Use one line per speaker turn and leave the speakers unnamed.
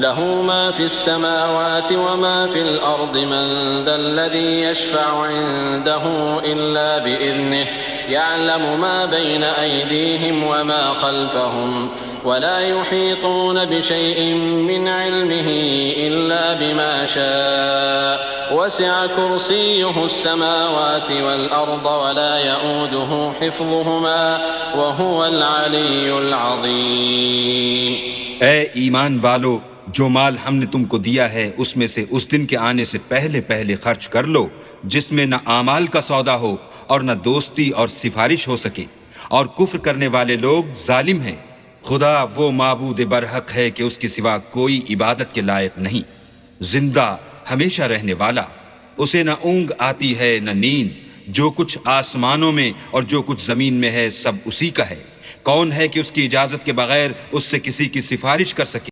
له ما في السماوات وما في الأرض من ذا الذي يشفع عنده إلا بإذنه يعلم ما بين أيديهم وما خلفهم ولا يحيطون بشيء من علمه إلا بما شاء وسع كرسيه السماوات والأرض ولا يؤوده حفظهما وهو العلي العظيم۔
اے ایمان والو، جو مال ہم نے تم کو دیا ہے اس میں سے اس دن کے آنے سے پہلے پہلے خرچ کر لو جس میں نہ اعمال کا سودا ہو اور نہ دوستی اور سفارش ہو سکے، اور کفر کرنے والے لوگ ظالم ہیں۔ خدا وہ معبود برحق ہے کہ اس کے سوا کوئی عبادت کے لائق نہیں، زندہ ہمیشہ رہنے والا، اسے نہ اونگ آتی ہے نہ نیند، جو کچھ آسمانوں میں اور جو کچھ زمین میں ہے سب اسی کا ہے۔ کون ہے کہ اس کی اجازت کے بغیر اس سے کسی کی سفارش کر سکے؟